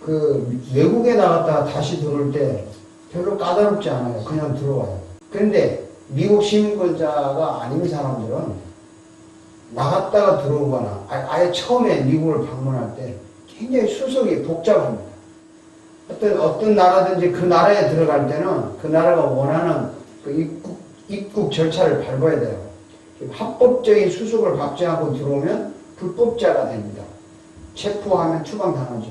그 외국에 나갔다가 다시 들어올 때 별로 까다롭지 않아요. 그냥 들어와요. 그런데 미국 시민권자가 아닌 사람들은 나갔다가 들어오거나 아예 처음에 미국을 방문할 때 굉장히 수속이 복잡합니다. 어떤 나라든지 그 나라에 들어갈 때는 그 나라가 원하는 그 입국 절차를 밟아야 돼요. 합법적인 수속을 밟지 않고 들어오면 불법자가 됩니다. 체포하면 추방당하죠.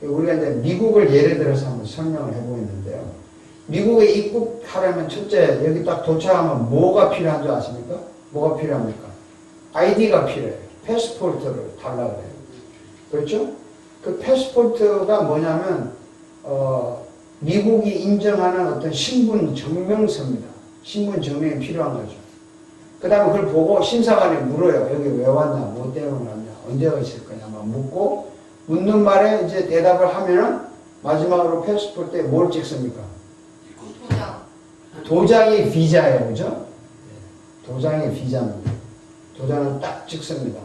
우리가 이제 미국을 예를 들어서 한번 설명을 해보겠는데요. 미국에 입국하려면 첫째 여기 딱 도착하면 뭐가 필요한 줄 아십니까? 뭐가 필요합니까? 아이디가 필요해요. 패스포트를 달라고 해요. 그렇죠? 그 패스포트가 뭐냐면 미국이 인정하는 어떤 신분 증명서입니다. 신분 증명이 필요한 거죠. 그 다음에 그걸 보고 심사관이 물어요. 여기 왜 왔냐, 뭐 때문에 왔냐, 언제 오실 거냐, 막 묻고, 묻는 말에 이제 대답을 하면은 마지막으로 패스포트에 뭘 찍습니까? 도장이 비자예요, 그죠? 도장이 비자입니다. 도장은 딱 찍습니다.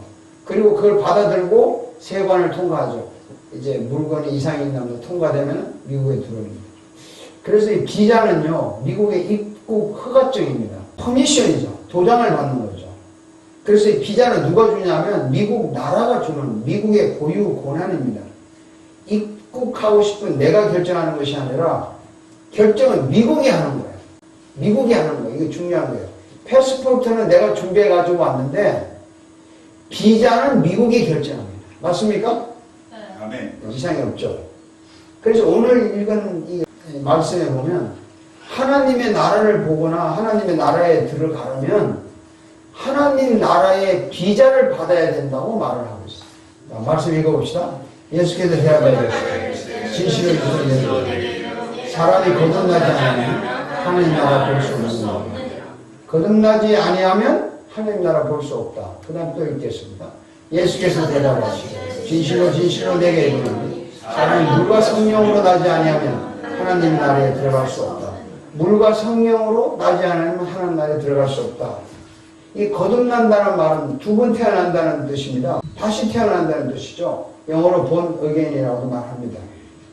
그리고 그걸 받아들고 세관을 통과하죠. 이제 물건이 이상이 있나면 통과되면 미국에 들어옵니다. 그래서 이 비자는요, 미국의 입국 허가증입니다. 퍼미션이죠. 도장을 받는 거죠. 그래서 이 비자는 누가 주냐면 미국 나라가 주는 미국의 고유 권한입니다. 입국하고 싶은 내가 결정하는 것이 아니라 결정은 미국이 하는 거예요. 미국이 하는 거예요. 이게 중요한 거예요. 패스포트는 내가 준비해 가지고 왔는데 비자는 미국이 결정합니다. 맞습니까? 아멘. 이상이 없죠. 그래서 오늘 읽은 이 말씀에 보면 하나님의 나라를 보거나 하나님의 나라에 들어가려면 하나님 나라의 비자를 받아야 된다고 말을 하고 있어요. 자, 말씀 읽어봅시다. 예수께서 대답하되 진실을 이루되 사람이 거듭나지 않으면 하나님 나라 볼 수 없습니다. 거듭나지 아니하면 하나님 나라 볼 수 없다. 그 다음 또 읽겠습니다. 예수께서 대답하시되 진실로 진실로 내게 이르노니 사람이 물과 성령으로 나지 아니하면 하나님 나라에 들어갈 수 없다. 물과 성령으로 나지 않으면 하나님 나라에 들어갈 수 없다. 이 거듭난다는 말은 두 번 태어난다는 뜻입니다. 다시 태어난다는 뜻이죠. 영어로 born again이라고 말합니다.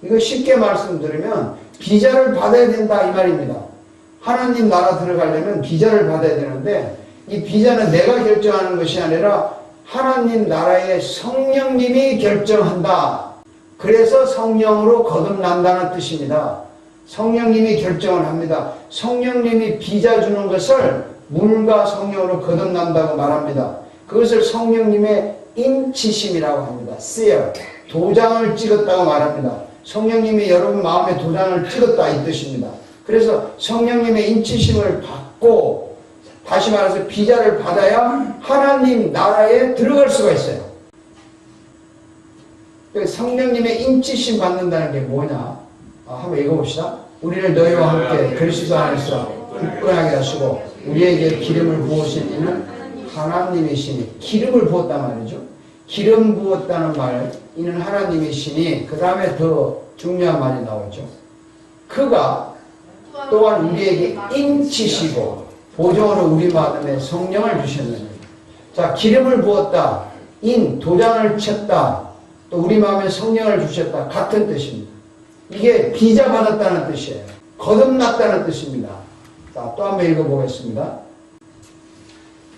이거 쉽게 말씀드리면 비자를 받아야 된다 이 말입니다. 하나님 나라 들어가려면 비자를 받아야 되는데 이 비자는 내가 결정하는 것이 아니라 하나님 나라의 성령님이 결정한다. 그래서 성령으로 거듭난다는 뜻입니다. 성령님이 결정을 합니다. 성령님이 비자 주는 것을 물과 성령으로 거듭난다고 말합니다. 그것을 성령님의 인치심이라고 합니다. seal, 도장을 찍었다고 말합니다. 성령님이 여러분 마음에 도장을 찍었다 이 뜻입니다. 그래서 성령님의 인치심을 받고 다시 말해서 비자를 받아야 하나님 나라에 들어갈 수가 있어요. 성령님의 인치심 받는다는 게 뭐냐? 한번 읽어봅시다. 우리를 너희와 함께 그리스도 안에서 굳건하게 하시고 우리에게 기름을 부으신 이는 하나님이시니, 기름을 부었단 말이죠. 기름 부었다는 말, 이는 하나님이시니, 그 다음에 더 중요한 말이 나오죠. 그가 또한 우리에게 인치시고 보존으로 우리 마음에 성령을 주셨느니. 자, 기름을 부었다, 도장을 쳤다, 또 우리 마음에 성령을 주셨다, 같은 뜻입니다. 이게 비자 받았다는 뜻이에요. 거듭났다는 뜻입니다. 자, 또 한번 읽어보겠습니다.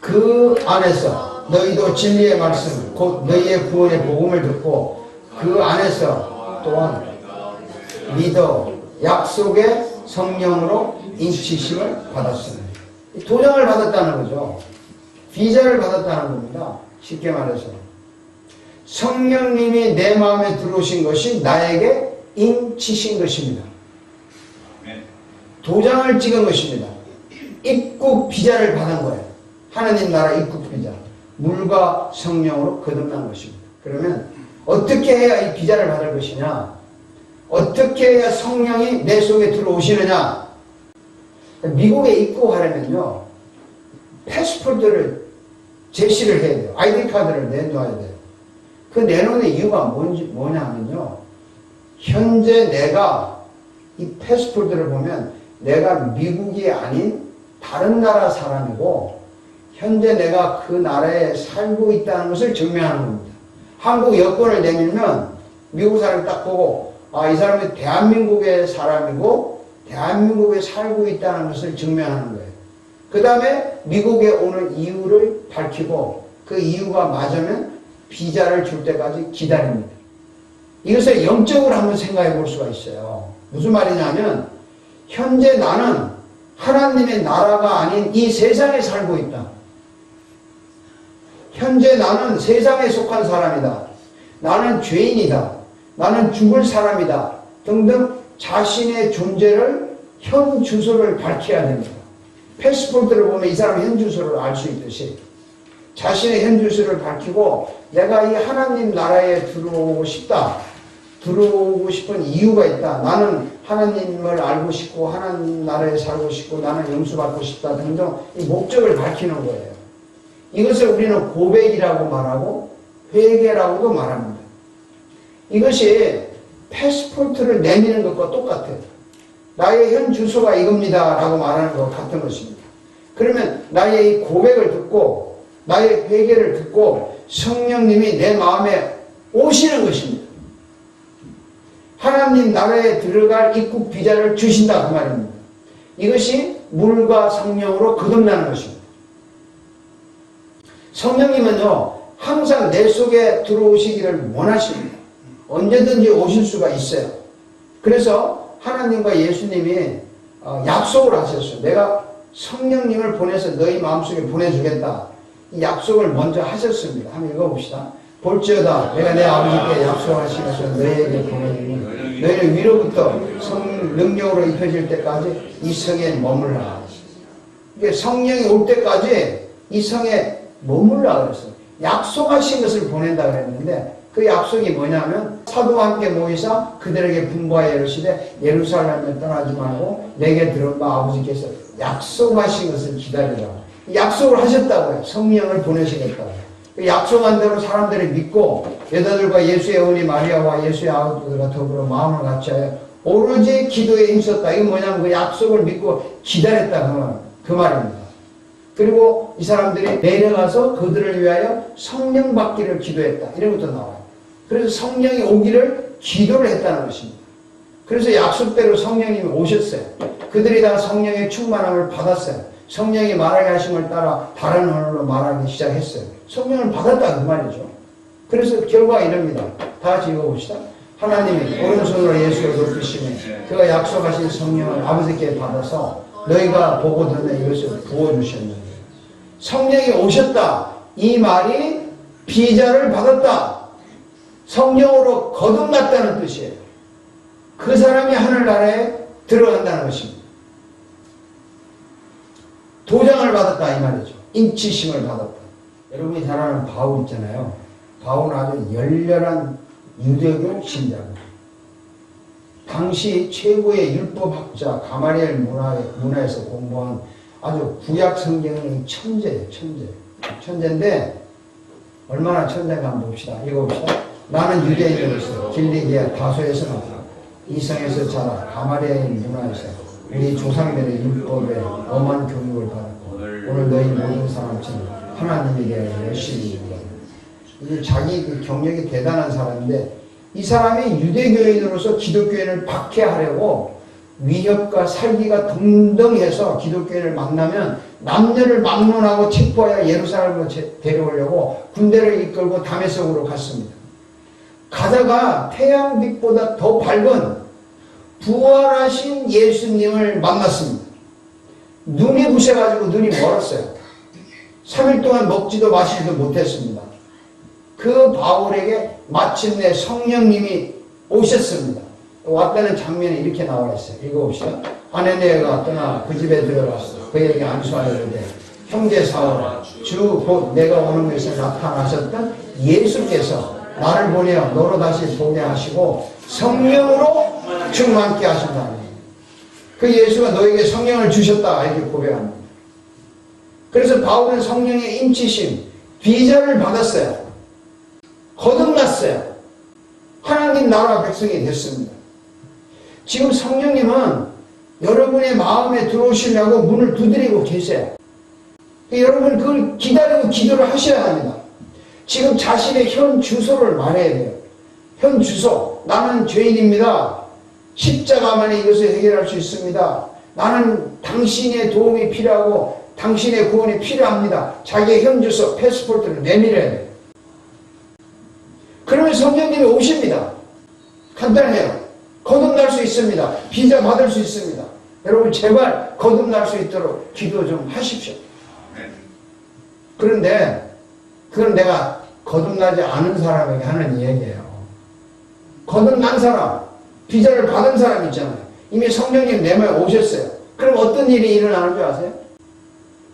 그 안에서 너희도 진리의 말씀, 곧 너희의 구원의 복음을 듣고 그 안에서 또한 믿어 약속의 성령으로 인치심을 받았으니. 도장을 받았다는 거죠. 비자를 받았다는 겁니다. 쉽게 말해서 성령님이 내 마음에 들어오신 것이 나에게 인치신 것입니다. 도장을 찍은 것입니다. 입국 비자를 받은 거예요. 하나님 나라 입국 비자. 물과 성령으로 거듭난 것입니다. 그러면 어떻게 해야 이 비자를 받을 것이냐? 어떻게 해야 성령이 내 속에 들어오시느냐? 미국에 입국하려면요, 패스포트를 제시를 해야 돼요. 아이디 카드를 내놔야 돼요. 그 내놓는 이유가 뭐냐 하면요, 현재 내가 이 패스포트를 보면 내가 미국이 아닌 다른 나라 사람이고 현재 내가 그 나라에 살고 있다는 것을 증명하는 겁니다. 한국 여권을 내밀면 미국 사람이 딱 보고 이 사람이 대한민국의 사람이고 대한민국에 살고 있다는 것을 증명하는 거예요. 그 다음에 미국에 오는 이유를 밝히고 그 이유가 맞으면 비자를 줄 때까지 기다립니다. 이것을 영적으로 한번 생각해 볼 수가 있어요. 무슨 말이냐면 현재 나는 하나님의 나라가 아닌 이 세상에 살고 있다. 현재 나는 세상에 속한 사람이다. 나는 죄인이다. 나는 죽을 사람이다. 등등 자신의 존재를 현 주소를 밝혀야 됩니다. 패스포트를 보면 이 사람의 현 주소를 알 수 있듯이 자신의 현 주소를 밝히고 내가 이 하나님 나라에 들어오고 싶다. 들어오고 싶은 이유가 있다. 나는 하나님을 알고 싶고 하나님 나라에 살고 싶고 나는 용서받고 싶다 등등 이 목적을 밝히는 거예요. 이것을 우리는 고백이라고 말하고 회개라고도 말합니다. 이것이 패스포트를 내미는 것과 똑같아요. 나의 현 주소가 이겁니다 라고 말하는 것 같은 것입니다. 그러면 나의 이 고백을 듣고 나의 회개를 듣고 성령님이 내 마음에 오시는 것입니다. 하나님 나라에 들어갈 입국 비자를 주신다 그 말입니다. 이것이 물과 성령으로 거듭나는 것입니다. 성령님은요 항상 내 속에 들어오시기를 원하십니다. 언제든지 오실 수가 있어요. 그래서 하나님과 예수님이 약속을 하셨어요. 내가 성령님을 보내서 너희 마음속에 보내주겠다. 이 약속을 먼저 하셨습니다. 한번 읽어봅시다. 볼지어다 내가 내 아버지께 약속하신 것을 너희에게 보내주니 너희는 위로부터 능력으로 입혀질 때까지 이 성에 머물라. 이게 성령이 올 때까지 이 성에 머물라 그랬어요. 약속하신 것을 보낸다 그랬는데 그 약속이 뭐냐면 사도와 함께 모이사 그들에게 분부하여 이르시되 예루살렘을 떠나지 말고 내게 들은 바 아버지께서 약속하신 것을 기다리라. 약속을 하셨다고요. 성령을 보내시겠다고요. 약속한 대로 사람들이 믿고 여자들과 예수의 어머니 마리아와 예수의 아버지들과 더불어 마음을 같이하여 오로지 기도에 힘썼다. 이건 뭐냐면 그 약속을 믿고 기다렸다 그 말입니다. 그리고 이 사람들이 내려가서 그들을 위하여 성령 받기를 기도했다. 이런 것도 나와요. 그래서 성령이 오기를 기도를 했다는 것입니다. 그래서 약속대로 성령님이 오셨어요. 그들이 다 성령의 충만함을 받았어요. 성령이 말하게 하심을 따라 다른 언어로 말하기 시작했어요. 성령을 받았다 그 말이죠. 그래서 결과가 이럽니다. 다 같이 읽어봅시다. 하나님이 오른손으로 예수를 높이시며 그가 약속하신 성령을 아버지께 받아서 너희가 보고 듣는 이것을 부어주셨는데 성령이 오셨다. 이 말이 비자를 받았다. 성령으로 거듭났다는 뜻이에요. 그 사람이 하늘나라에 들어간다는 것입니다. 도장을 받았다 이 말이죠. 인치심을 받았다. 여러분이 잘 아는 바울 있잖아요. 바울은 아주 열렬한 유대교 신자입니다. 당시 최고의 율법학자 가마리엘 문화에서 공부한 아주 구약 성경의 천재예요. 천재인데 얼마나 천재인가 한번 봅시다. 읽어봅시다. 나는 유대인으로서 길리기아 다소에서 나와 이성에서 자라 가마리엘 문화에서 우리 조상들의 율법에 엄한 교육을 받았고 오늘 너희 모든 사람처럼 하나님에 대해 열심히 이게 자기 그 경력이 대단한 사람인데 이 사람이 유대교인으로서 기독교인을 박해하려고 위협과 살기가 등등해서 기독교인을 만나면 남녀를 막론하고 체포하여 예루살렘으로 데려오려고 군대를 이끌고 다메섹으로 갔습니다. 가다가 태양빛보다 더 밝은 부활하신 예수님을 만났습니다. 눈이 부셔가지고 눈이 멀었어요. 3일 동안 먹지도 마시지도 못했습니다. 그 바울에게 마침내 성령님이 오셨습니다. 왔다는 장면이 이렇게 나와 있어요. 읽어봅시다. 아네네가 떠나 그 집에 들어갔어. 그에게 안수하려는데 형제 사울아 주 곧 내가 오는 것에 나타나셨던 예수께서 나를 보내어 너로 다시 보게 하시고 성령으로 충만케 하신다. 그 예수가 너에게 성령을 주셨다 이렇게 고백합니다. 그래서 바울은 성령의 임치심 비자를 받았어요. 거듭났어요. 하나님 나라 백성이 됐습니다. 지금 성령님은 여러분의 마음에 들어오시려고 문을 두드리고 계세요. 여러분 그걸 기다리고 기도를 하셔야 합니다. 지금 자신의 현 주소를 말해야 돼요. 현 주소. 나는 죄인입니다. 십자가만이 이것을 해결할 수 있습니다. 나는 당신의 도움이 필요하고 당신의 구원이 필요합니다. 자기의 현주소, 패스포트를 내밀어야 돼요. 그러면 성령님이 오십니다. 간단해요. 거듭날 수 있습니다. 비자 받을 수 있습니다. 여러분 제발 거듭날 수 있도록 기도 좀 하십시오. 그런데 그건 내가 거듭나지 않은 사람에게 하는 이야기예요. 거듭난 사람, 비자를 받은 사람 있잖아요. 이미 성령님 내 마음에 오셨어요. 그럼 어떤 일이 일어나는 줄 아세요?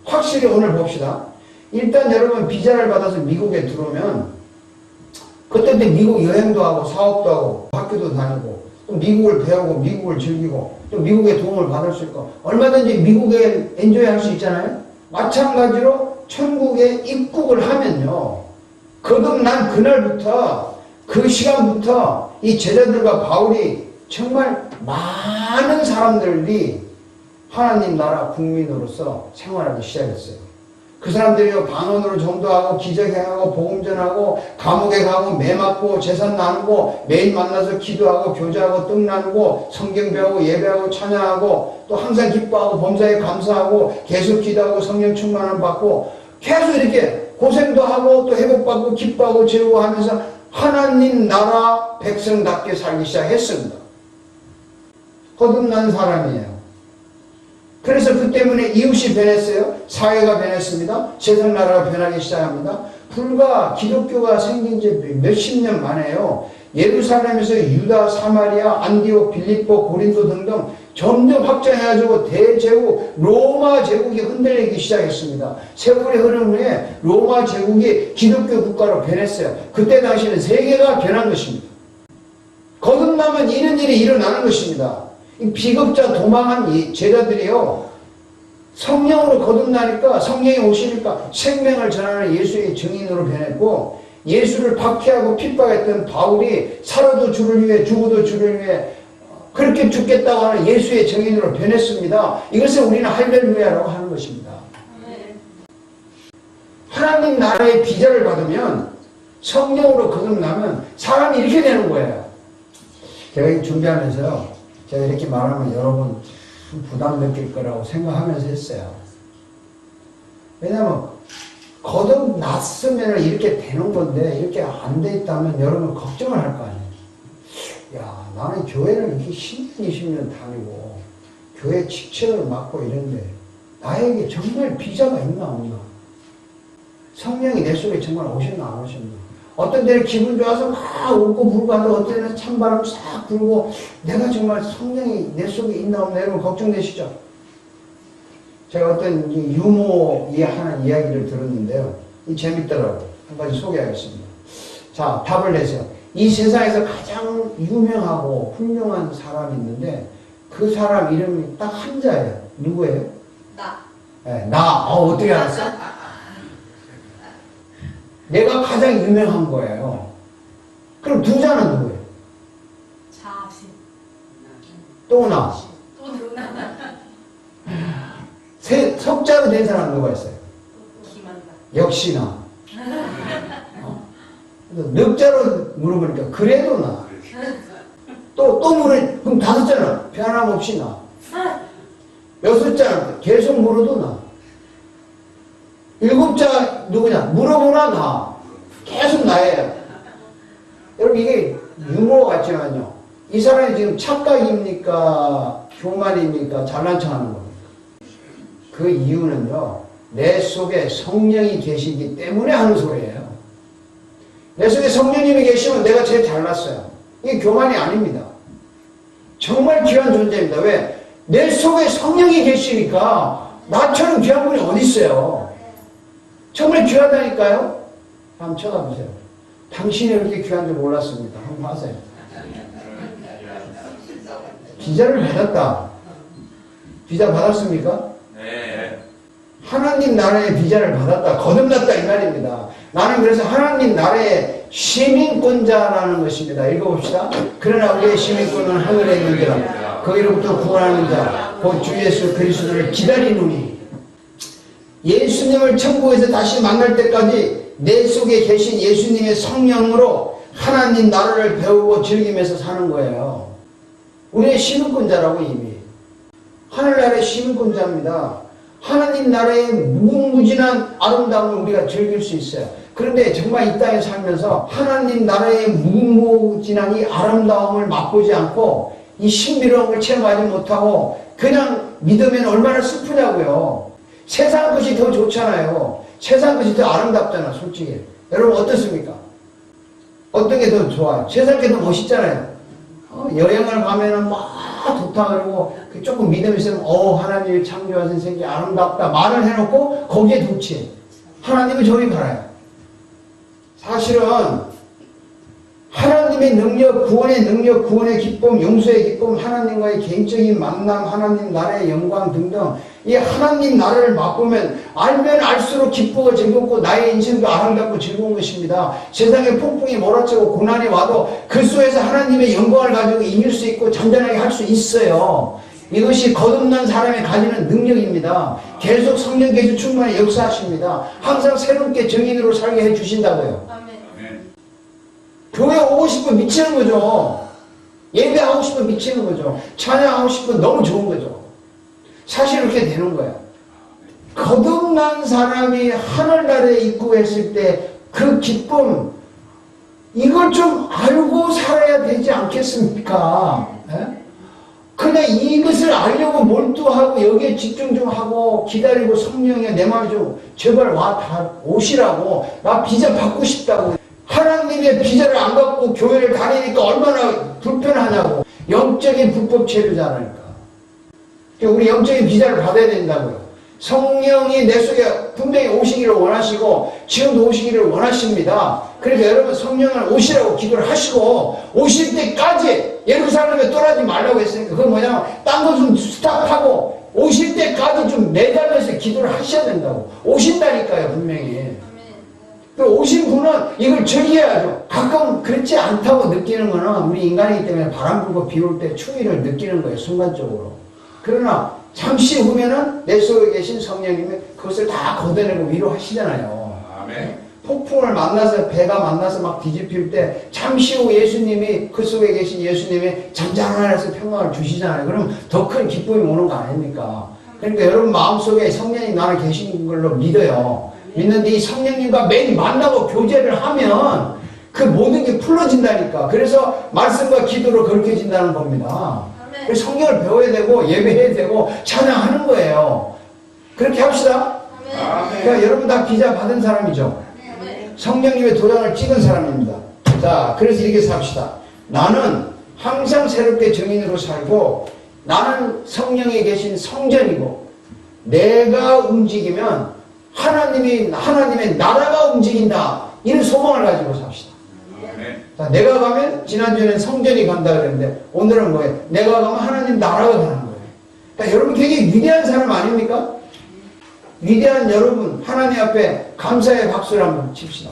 확실히 오늘 봅시다. 일단 여러분 비자를 받아서 미국에 들어오면 그때 미국 여행도 하고 사업도 하고 학교도 다니고 또 미국을 배우고 미국을 즐기고 또 미국의 도움을 받을 수 있고 얼마든지 미국에 엔조이 할 수 있잖아요. 마찬가지로 천국에 입국을 하면요. 거듭난 그날부터 그 시간부터 이 제자들과 바울이 정말 많은 사람들이 하나님 나라 국민으로서 생활하기 시작했어요. 그 사람들이 방언으로 전도하고 기적행하고 복음 전하고 감옥에 가고 매 맞고 제사 나누고 매일 만나서 기도하고 교제하고 떡 나누고 성경 배우고 예배하고 찬양하고 또 항상 기뻐하고 범사에 감사하고 계속 기도하고 성령 충만을 받고 계속 이렇게 고생도 하고 또 회복받고 기뻐하고 즐거워하면서 하나님 나라 백성답게 살기 시작했습니다. 거듭난 사람이에요. 그래서 그 때문에 이웃이 변했어요. 사회가 변했습니다. 세상 나라가 변하기 시작합니다. 불과 기독교가 생긴 지 몇십 년 만에요. 예루살렘에서 유다, 사마리아, 안디옥, 빌립보, 고린도 등등 점점 확장해가지고 대제국 로마 제국이 흔들리기 시작했습니다. 세월의 흐름 후에 로마 제국이 기독교 국가로 변했어요. 그때 당시에는 세계가 변한 것입니다. 거듭나면 이런 일이 일어나는 것입니다. 이 비겁자 도망한 제자들이요. 성령으로 거듭나니까 성령이 오시니까 생명을 전하는 예수의 증인으로 변했고 예수를 박해하고 핍박했던 바울이 살아도 주를 위해 죽어도 주를 위해 그렇게 죽겠다고 하는 예수의 증인으로 변했습니다. 이것을 우리는 할렐루야라고 하는 것입니다. 하나님 나라의 비자를 받으면 성령으로 거듭나면 사람이 이렇게 되는 거예요. 제가 준비하면서요. 제가 이렇게 말하면 여러분 부담 느낄 거라고 생각하면서 했어요. 왜냐하면 거듭났으면 이렇게 되는 건데 이렇게 안 돼 있다면 여러분 걱정을 할 거 아니에요. 야, 나는 교회를 이렇게 10년, 20년 다니고 교회 직책을 맡고 이런데 나에게 정말 비자가 있나 없나? 성령이 내 속에 정말 오셨나 안 오셨나? 어떤 때는 기분 좋아서 막 웃고 불고 하는데 어떤 때는 찬바람 싹 불고 내가 정말 성령이 내 속에 있나 없나 여러분 걱정되시죠? 제가 어떤 유머에 하는 이야기를 들었는데요. 이 재밌더라고요. 한 가지 소개하겠습니다. 자, 답을 내세요. 이 세상에서 가장 유명하고 훌륭한 사람이 있는데 그 사람 이름이 딱 한자예요. 누구예요? 나. 네, 나. 어떻게 알았어? 내가 가장 유명한 거예요. 그럼 두 자는 누구예요? 자신. 또 나. 또 누나. 석자로 된 사람 누가 있어요? 김한나. 역시 나. 넉자로 물어보니까 그래도 나. 또 그럼 다섯 자는 변함없이 나. 여섯 자는 계속 물어도 나. 일곱 자 누구냐? 물어보나 나. 계속 나예요. 여러분 이게 유머 같지만요. 이 사람이 지금 착각입니까? 교만입니까? 잘난 척 하는 겁니까? 그 이유는요. 내 속에 성령이 계시기 때문에 하는 소리예요. 내 속에 성령님이 계시면 내가 제일 잘났어요. 이게 교만이 아닙니다. 정말 귀한 존재입니다. 왜? 내 속에 성령이 계시니까 나처럼 귀한 분이 어디 있어요? 정말 귀하다니까요? 한번 쳐다보세요. 당신이 그렇게 귀한 줄 몰랐습니다. 한번 하세요. 비자를 받았다. 비자 받았습니까? 네. 하나님 나라의 비자를 받았다. 거듭났다 이 말입니다. 나는 그래서 하나님 나라의 시민권자라는 것입니다. 읽어봅시다. 그러나 우리의 시민권은 하늘에 있는 자, 거기로부터 구원하는 자, 곧 주 예수 그리스도를 기다리노니. 예수님을 천국에서 다시 만날 때까지 내 속에 계신 예수님의 성령으로 하나님 나라를 배우고 즐기면서 사는 거예요. 우리의 시민권자라고 이미. 하늘나라의 시민권자입니다. 하나님 나라의 무궁무진한 아름다움을 우리가 즐길 수 있어요. 그런데 정말 이 땅에 살면서 하나님 나라의 무궁무진한 이 아름다움을 맛보지 않고 이 신비로움을 체험하지 못하고 그냥 믿으면 얼마나 슬프냐고요. 세상 것이 더 좋잖아요. 세상 것이 더 아름답잖아, 솔직히. 여러분 어떻습니까? 어떤 게 더 좋아요? 세상 게 더 멋있잖아요. 여행을 가면은 막 좋다 그러고 조금 믿음이 있으면 하나님이 창조하신 세계 아름답다 말을 해놓고 거기에 좋지. 하나님은 저리 가라요. 사실은 하나님의 능력, 구원의 기쁨, 용서의 기쁨, 하나님과의 개인적인 만남, 하나님 나라의 영광 등등 이 하나님 나라를 맛보면 알면 알수록 기쁘고 즐겁고 나의 인생도 아름답고 즐거운 것입니다. 세상에 폭풍이 몰아치고 고난이 와도 그 속에서 하나님의 영광을 가지고 이길 수 있고 잔잔하게 할 수 있어요. 이것이 거듭난 사람이 가지는 능력입니다. 계속 성령께서 충만히 역사하십니다. 항상 새롭게 증인으로 살게 해주신다고요. 교회 오고 싶으면 미치는 거죠. 예배하고 싶으면 미치는 거죠. 찬양하고 싶으면 너무 좋은 거죠. 사실 이렇게 되는 거야. 거듭난 사람이 하늘나라에 입국했을 때 그 기쁨, 이걸 좀 알고 살아야 되지 않겠습니까? 예? 그냥 이것을 알려고 몰두하고 여기에 집중 좀 하고 기다리고 성령이 내 마음에 좀 제발 다 오시라고 나 비자 받고 싶다고 하나님의 비자를 안 받고 교회를 다니니까 얼마나 불편하냐고. 영적인 불법 체류자라니까. 우리 영적인 비자를 받아야 된다고요. 성령이 내 속에 분명히 오시기를 원하시고 지금도 오시기를 원하십니다. 그러니까 여러분 성령을 오시라고 기도를 하시고 오실 때까지 예루살렘에 떠나지 말라고 했으니까 그건 뭐냐면 딴 거 좀 스탑하고 오실 때까지 좀 매달려서 기도를 하셔야 된다고. 오신다니까요 분명히. 오신 분은 이걸 즐겨야죠. 가끔 그렇지 않다고 느끼는 거는 우리 인간이기 때문에 바람 불고 비 올 때 추위를 느끼는 거예요 순간적으로. 그러나 잠시 후면은 내 속에 계신 성령님이 그것을 다 걷어내고 위로하시잖아요. 아멘. 폭풍을 만나서 배가 만나서 막 뒤집힐 때 잠시 후 예수님이 그 속에 계신 예수님이 잔잔해서 평강을 주시잖아요. 그럼 더 큰 기쁨이 오는 거 아닙니까? 그러니까 여러분 마음속에 성령님 나를 계신 걸로 믿어요. 믿는데 이 성령님과 매일 만나고 교제를 하면 그 모든 게 풀어진다니까. 그래서 말씀과 기도로 거룩해진다는 겁니다. 그래서 성경을 배워야 되고 예배해야 되고 찬양하는 거예요. 그렇게 합시다. 그러니까 여러분 다 비자 받은 사람이죠. 성령님의 도장을 찍은 사람입니다. 자, 그래서 이렇게 삽시다. 나는 항상 새롭게 증인으로 살고 나는 성령에 계신 성전이고 내가 움직이면 하나님의 나라가 움직인다. 이런 소망을 가지고 삽시다. 자, 내가 가면 지난주에는 성전이 간다 그랬는데 오늘은 뭐예요? 내가 가면 하나님 나라가 가는 거예요. 그러니까 여러분 되게 위대한 사람 아닙니까? 위대한 여러분 하나님 앞에 감사의 박수를 한번 칩시다.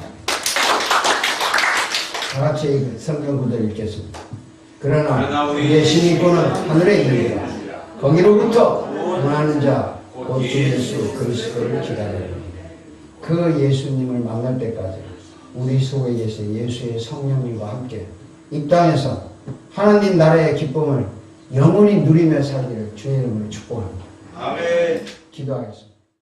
다 같이 성경 구절 읽겠습니다. 그러나 우리의 시민권은 하늘에 있느니라. 거기로부터 원하는 자 곧 주 예수 그리스도를 기다려라. 그 예수님을 만날 때까지 우리 속에 계신 예수의 성령님과 함께 이 땅에서 하나님 나라의 기쁨을 영원히 누리며 살기를 주의 이름으로 축복합니다. 아멘. 기도하겠습니다.